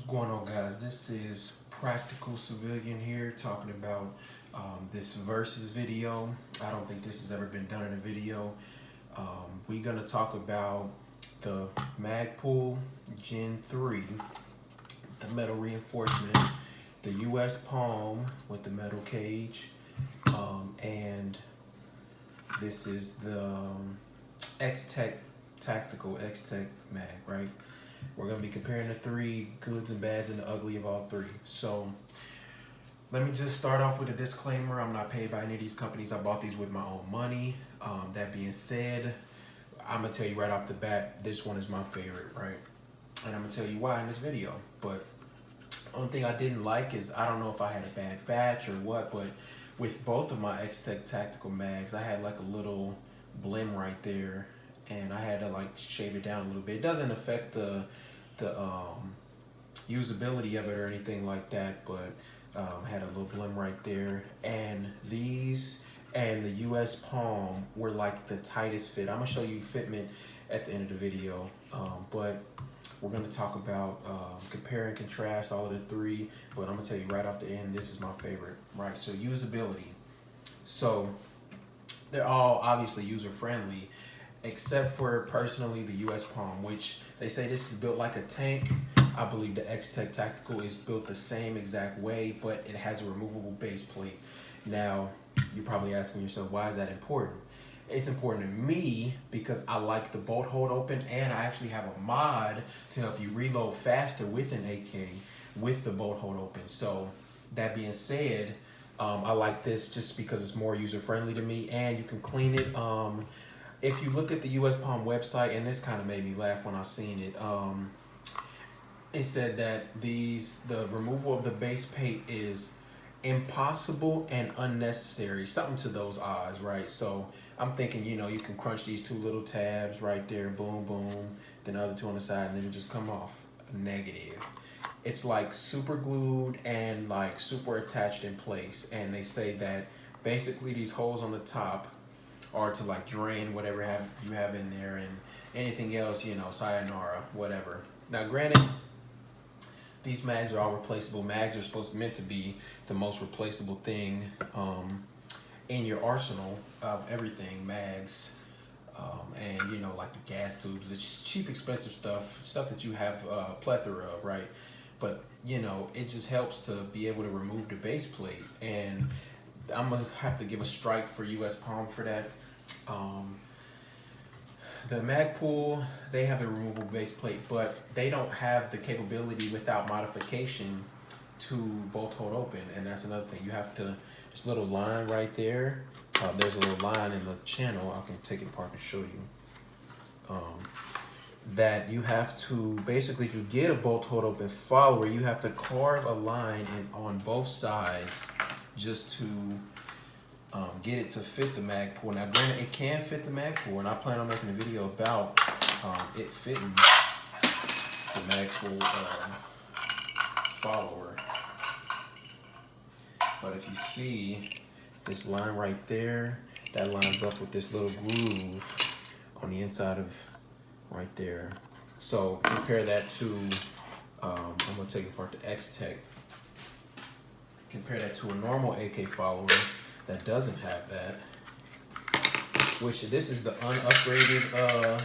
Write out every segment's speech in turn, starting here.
Going on, guys? This is Practical Civilian here talking about this versus video. I don't think this has ever been done in a video. We're going to talk about the Magpul Gen 3, the metal reinforcement, the US Palm with the metal cage, and this is the Xtech Tactical Xtech mag, right? We're going to be comparing the three goods and bads and the ugly of all three. So let me just start off with a disclaimer. I'm not paid by any of these companies. I bought these with my own money. That being said, I'm going to tell you right off the bat, this one is my favorite, right? And I'm going to tell you why in this video. But only thing I didn't like is, I don't know if I had a bad batch or what, but with both of my Xtech Tactical mags, I had like a little blim right there. And I had to like shave it down a little bit. It doesn't affect the usability of it or anything like that, but had a little blim right there. And these and the US Palm were like the tightest fit. I'm gonna show you Fitment at the end of the video, but we're gonna talk about compare and contrast all of the three. But I'm gonna tell you right off the end, this is my favorite, right? So usability. So they're all obviously user friendly, except for personally the US Palm, which they say this is built like a tank. I believe the Xtech Tactical is built the same exact way, but it has a removable base plate. Now, you're probably asking yourself, why is that important? It's important to me because I like the bolt hold open, and I actually have a mod to help you reload faster with an AK with the bolt hold open. So that being said, I like this just because it's more user friendly to me, and you can clean it. If you look at the US Palm website, and this kind of made me laugh when I seen it, it said that the removal of the base plate is impossible and unnecessary, something to those odds, right? So I'm thinking, you know, you can crunch these two little tabs right there, boom, boom, then the other two on the side, and then it just come off negative. It's like super glued and like super attached in place, and they say that basically these holes on the top or to like drain whatever you have in there, and anything else, you know, sayonara, whatever. Now granted, these mags are all replaceable. Mags are meant to be the most replaceable thing in your arsenal of everything, mags, and you know, like the gas tubes, it's cheap, expensive stuff that you have a plethora of, right? But you know, it just helps to be able to remove the base plate, and I'm gonna have to give a strike for US Palm for that. The Magpul, they have a removable base plate, but they don't have the capability without modification to bolt hold open, and that's another thing. You have to, this little line right there, there's a little line in the channel, I can take it apart and show you, that you have to, basically to get a bolt hold open follower, you have to carve a line on both sides just to get it to fit the Magpul. Now granted, it can fit the Magpul, and I plan on making a video about it fitting the Magpul follower. But if you see this line right there, that lines up with this little groove on the inside of right there. So compare that to, I'm gonna take apart the Xtech. Compare that to a normal AK follower that doesn't have that, which this is the unupgraded,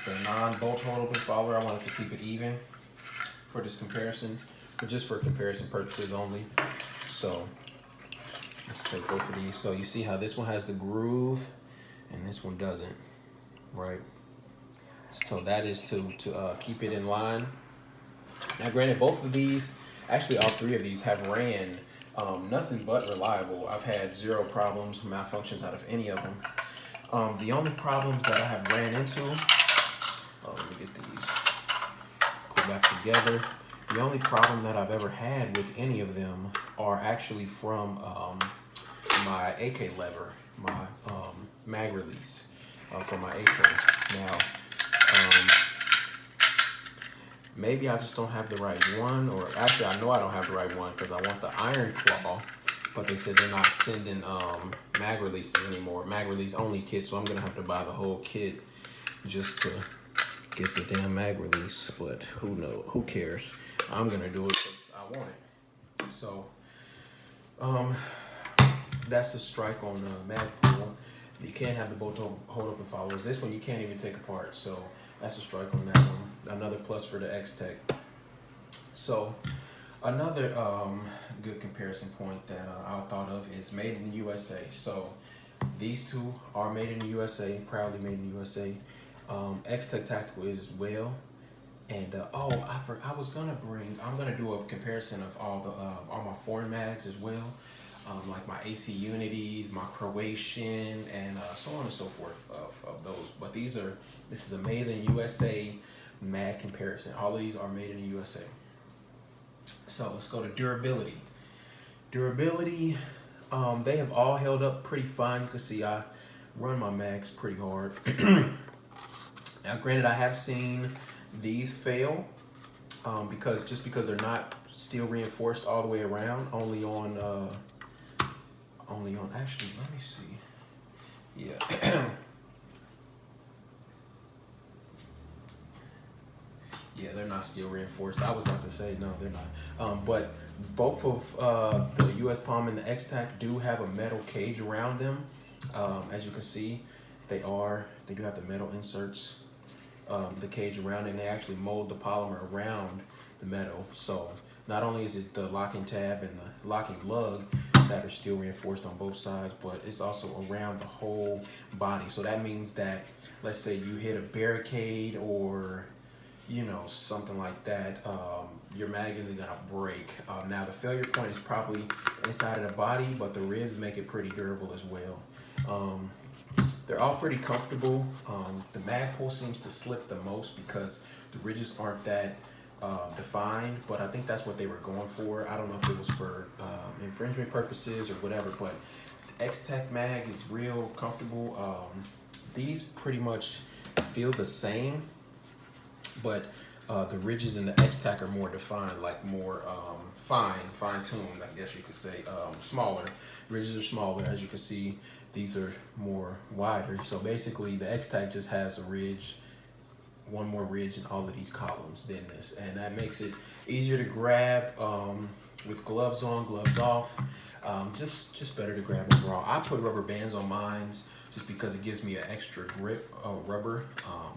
the non-bolt hold open follower. I wanted to keep it even for this comparison, but just for comparison purposes only. So let's take both of these. So you see how this one has the groove and this one doesn't, right? So that is to keep it in line. Now granted, both of these, actually all three of these have ran nothing but reliable. I've had zero problems, malfunctions out of any of them. The only problems that I have ran into, let me get these put back together. The only problem that I've ever had with any of them are actually from my AK lever, my mag release for my AK. Now, maybe I just don't have the right one, or actually I know I don't have the right one because I want the iron claw, but they said they're not sending mag releases anymore, mag release only kit, so I'm gonna have to buy the whole kit just to get the damn mag release, but who cares? I'm gonna do it because I want it. So, that's a strike on the mag pull. You can't have the bolt hold open followers. This one you can't even take apart, so that's a strike on that one. Another plus for the Xtech. So, another good comparison point that I thought of is made in the USA. So, these two are made in the USA, proudly made in the USA. Xtech Tactical is as well. And I'm gonna do a comparison of all my foreign mags as well, like my AC Unities, my Croatian, and so on and so forth of those. But this is a made in the USA mag comparison. All of these are made in the USA. So let's go to durability. Durability, they have all held up pretty fine. You can see I run my mags pretty hard. Now, granted, I have seen these fail because they're not steel reinforced all the way around. Only on actually, let me see. Yeah. Yeah, they're not steel reinforced. I was about to say no, they're not. But both of the US Palm and the Xtech do have a metal cage around them. As you can see, they do have the metal inserts, the cage around it, and they actually mold the polymer around the metal. So not only is it the locking tab and the locking lug that are steel reinforced on both sides, but it's also around the whole body. So that means that, let's say you hit a barricade or something like that, your mag isn't gonna break. Now the failure point is probably inside of the body, but the ribs make it pretty durable as well. They're all pretty comfortable. The mag pull seems to slip the most because the ridges aren't that defined, but I think that's what they were going for. I don't know if it was for infringement purposes or whatever, but the Xtech mag is real comfortable. These pretty much feel the same, but the ridges in the Xtech are more defined, like more fine-tuned, I guess you could say. Smaller. Ridges are smaller, as you can see. These are more wider. So basically, the Xtech just has a ridge, one more ridge in all of these columns than this, and that makes it easier to grab with gloves on, gloves off. Just better to grab overall. I put rubber bands on mine just because it gives me an extra grip of rubber,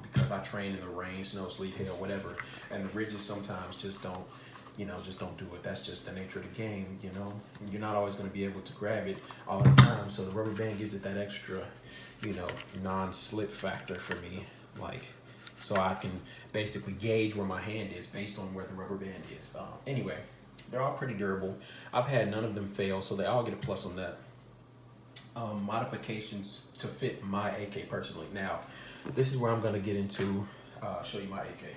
because I train in the rain, snow, sleet, hail, whatever, and the ridges sometimes just don't do it. That's just the nature of the game. You're not always going to be able to grab it all the time, so the rubber band gives it that extra non-slip factor for me, so I can basically gauge where my hand is based on where the rubber band is. Anyway, they're all pretty durable. I've had none of them fail, so they all get a plus on that. Modifications to fit my AK personally. Now, this is where I'm going to get into, show you my AK.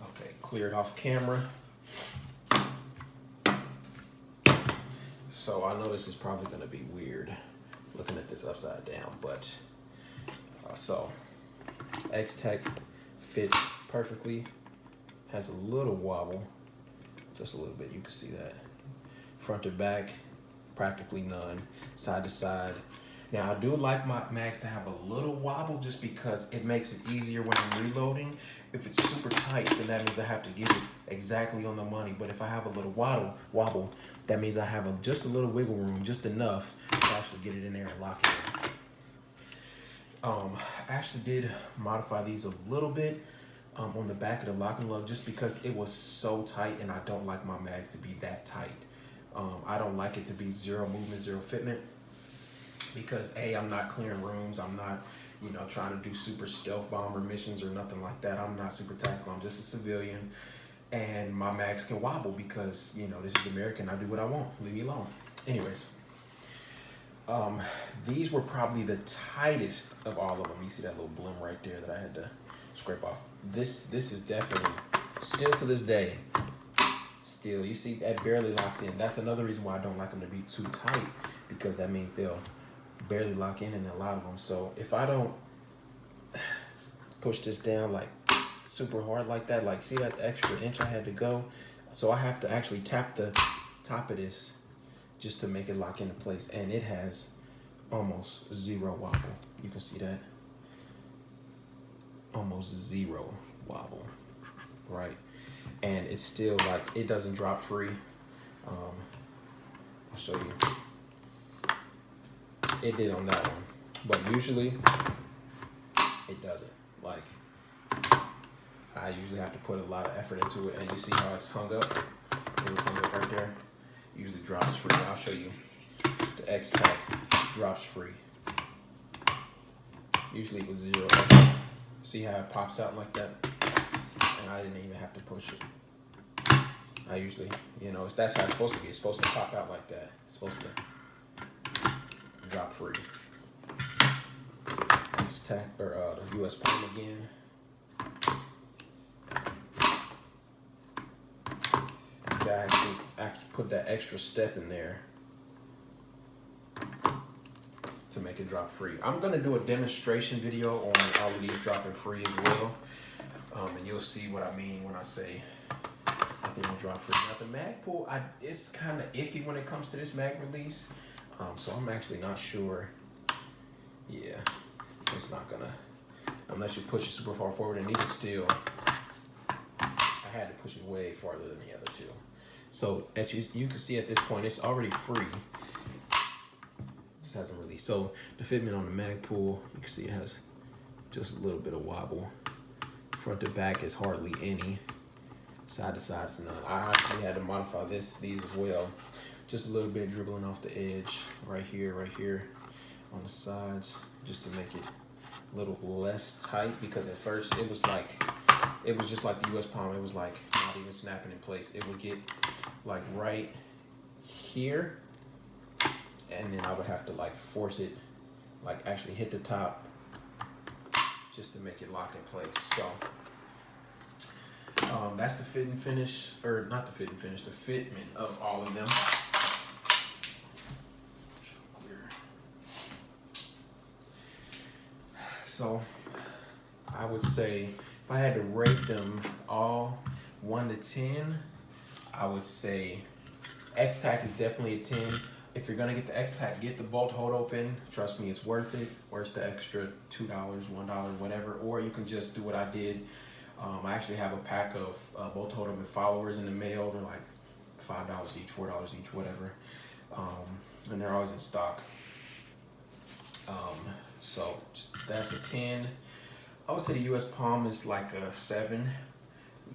Okay, cleared off camera. So I know this is probably going to be weird looking at this upside down, but so Xtech fits perfectly, has a little wobble, just a little bit, you can see that. Front to back, practically none. Side to side. Now I do like my mags to have a little wobble just because it makes it easier when I'm reloading. If it's super tight, then that means I have to get it exactly on the money. But if I have a little wobble, that means I have just a little wiggle room, just enough to actually get it in there and lock it in. I actually did modify these a little bit on the back of the locking lug just because it was so tight, and I don't like my mags to be that tight. I don't like it to be zero movement, zero fitment, because I'm not clearing rooms. I'm not, trying to do super stealth bomber missions or nothing like that. I'm not super tactical. I'm just a civilian, and my mags can wobble because, this is America and I do what I want. Leave me alone. Anyways, these were probably the tightest of all of them. You see that little blim right there that I had to scrape off. This is definitely, still to this day, you see that barely locks in. That's another reason why I don't like them to be too tight, because that means they'll barely lock in a lot of them. So if I don't push this down super hard like that, see that extra inch I had to go, so I have to actually tap the top of this just to make it lock into place, and it has almost zero wobble. You can see that. Almost zero wobble, right? And it's still like, it doesn't drop free. I'll show you. It did on that one, but usually it doesn't. Like, I usually have to put a lot of effort into it, and you see how it's hung up? It was hung up right there. Usually drops free. I'll show you. The Xtech drops free. Usually with zero effort. See how it pops out like that? And I didn't even have to push it. I usually, you know, that's how it's supposed to be. It's supposed to pop out like that. It's supposed to drop free. Xtech, or the US Palm again. See, I have to put that extra step in there to make it drop free. I'm gonna do a demonstration video on all of these dropping free as well. And you'll see what I mean when I say I think it'll drop free. Now the mag pull, it's kind of iffy when it comes to this mag release. So I'm actually not sure. Yeah, it's not gonna, unless you push it super far forward, and even still, I had to push it way farther than the other two. So as you can see at this point, it's already free. Just hasn't released. So the fitment on the mag pull, you can see it has just a little bit of wobble. Front to back is hardly any. Side to side is none. I actually had to modify these as well. Just a little bit dribbling off the edge, right here on the sides, just to make it a little less tight, because at first it was just like the US Palm. It was like not even snapping in place. It would get like right here, and then I would have to like force it, like actually hit the top just to make it lock in place. So that's the fit and finish, or not the fit and finish, the fitment of all of them. So I would say if I had to rate them all 1 to 10, I would say Xtech is definitely a 10. If you're gonna get the Xtech, get the bolt hold open. Trust me, it's worth it. Worth the extra $2, $1, whatever. Or you can just do what I did. I actually have a pack of bolt hold open followers in the mail. They're like $5 each, $4 each, whatever. And they're always in stock. So that's a 10. I would say the US Palm is like a 7.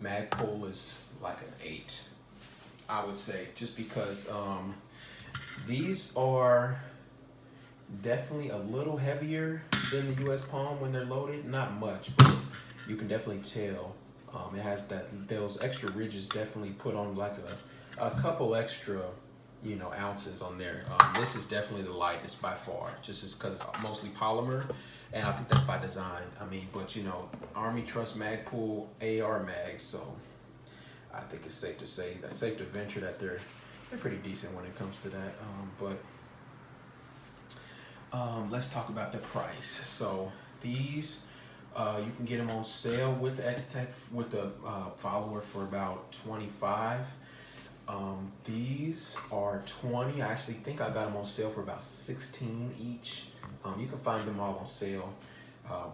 Magpul is like an 8. I would say, just because these are definitely a little heavier than the US Palm when they're loaded. Not much, but you can definitely tell. It has those extra ridges definitely put on like a couple extra, you know, ounces on there. This is definitely the lightest by far, just because it's mostly polymer, and I think that's by design. I mean, but you know, Army Trust Magpul AR mags, so I think it's safe to say, that's safe to venture that they're pretty decent when it comes to that. Let's talk about the price. So these, you can get them on sale with the Xtech with the follower for about 25. These are 20. I actually think I got them on sale for about 16 each. You can find them all on sale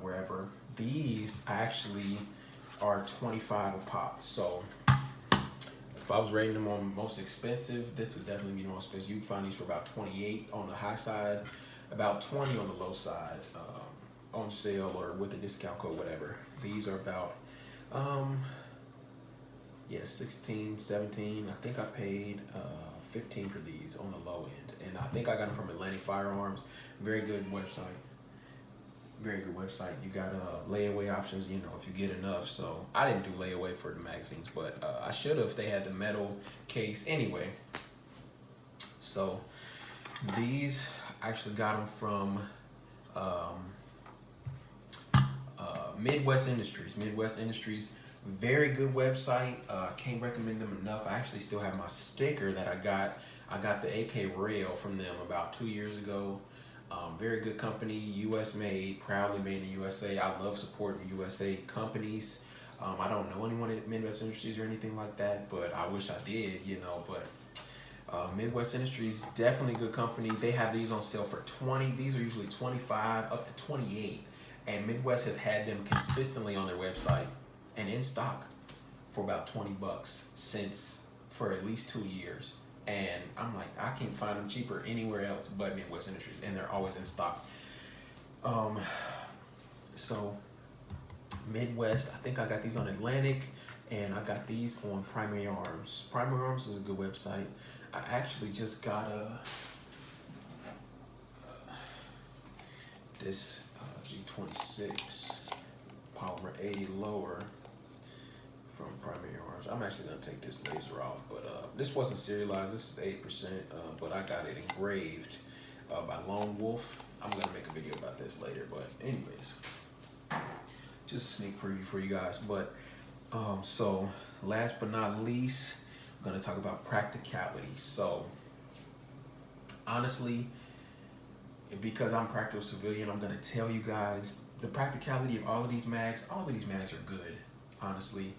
wherever. These actually are 25 a pop. So if I was rating them on most expensive, this would definitely be the most expensive. You can find these for about 28 on the high side, about 20 on the low side, on sale or with a discount code, whatever. These are about 16, 17. I think I paid 15 for these on the low end, and I think I got them from Atlantic Firearms. Very good website. Very good website. You got layaway options, you know, if you get enough. So I didn't do layaway for the magazines, but I should have if they had the metal case anyway. So these, I actually got them from Midwest Industries. Midwest Industries, very good website. Can't recommend them enough. I actually still have my sticker that I got. I got the AK rail from them about 2 years ago. Very good company, US made, proudly made in the USA. I love supporting USA companies. I don't know anyone at Midwest Industries or anything like that, but I wish I did, you know. But Midwest Industries, definitely a good company. They have these on sale for 20. These are usually 25 up to 28. And Midwest has had them consistently on their website and in stock for about 20 bucks for at least 2 years. And I'm like, I can't find them cheaper anywhere else but Midwest Industries, and they're always in stock. So Midwest, I think I got these on Atlantic, and I got these on Primary Arms. Primary Arms is a good website. I actually just got this G26 polymer 80 lower from Primary Arms. I'm actually gonna take this laser off, but this wasn't serialized. This is 8%, but I got it engraved by Lone Wolf. I'm gonna make a video about this later, but anyways, just a sneak preview for you guys. But so last but not least, I'm gonna talk about practicality. So honestly, because I'm practical civilian, I'm gonna tell you guys the practicality of all of these mags. All of these mags are good, honestly.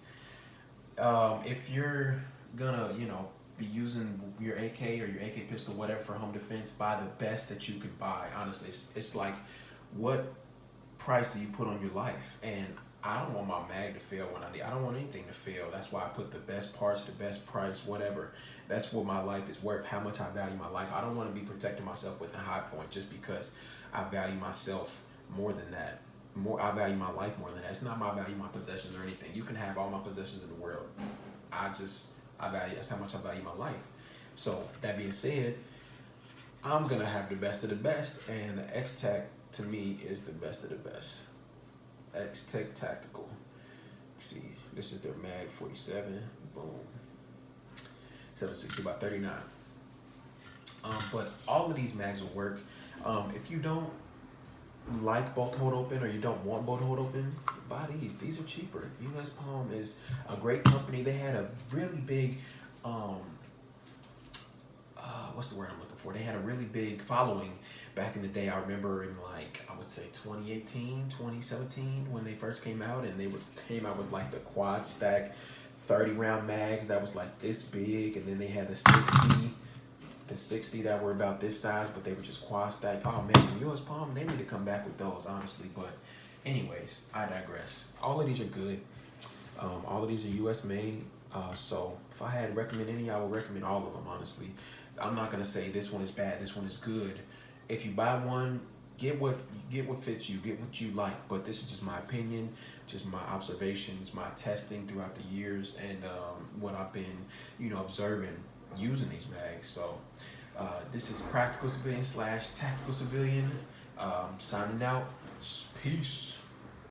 If you're gonna, be using your AK or your AK pistol, whatever, for home defense, buy the best that you can buy. Honestly, it's like, what price do you put on your life? And I don't want my mag to fail I don't want anything to fail. That's why I put the best parts, the best price, whatever. That's what my life is worth, how much I value my life. I don't want to be protecting myself with a high point just because I value myself more than that. I value my life more than that. It's not my value, my possessions or anything. You can have all my possessions in the world. That's how much I value my life. So that being said, I'm gonna have the best of the best, and the Xtech to me is the best of the best. Xtech Tactical. See, this is their mag 47. Boom. 760 by 39. But all of these mags will work. If you don't like bolt hold open, or you don't want bolt hold open, buy these. These are cheaper. US Palm is a great company. They had a really big what's the word I'm looking for? They had a really big following back in the day. I remember in, like, I would say 2018, 2017, when they first came out, and they came out with like the quad stack 30 round mags that was like this big, and then they had the 60 that were about this size, but they were just quad stack. Oh man, US Palm, they need to come back with those, honestly. But anyways, I digress. All of these are good. All of these are US made. So if I had to recommend any, I would recommend all of them, honestly. I'm not gonna say this one is bad, this one is good. If you buy one, get what fits you, get what you like. But this is just my opinion, just my observations, my testing throughout the years, and what I've been, observing using these mags. So this is Practical Civilian / Tactical Civilian, signing out. Peace.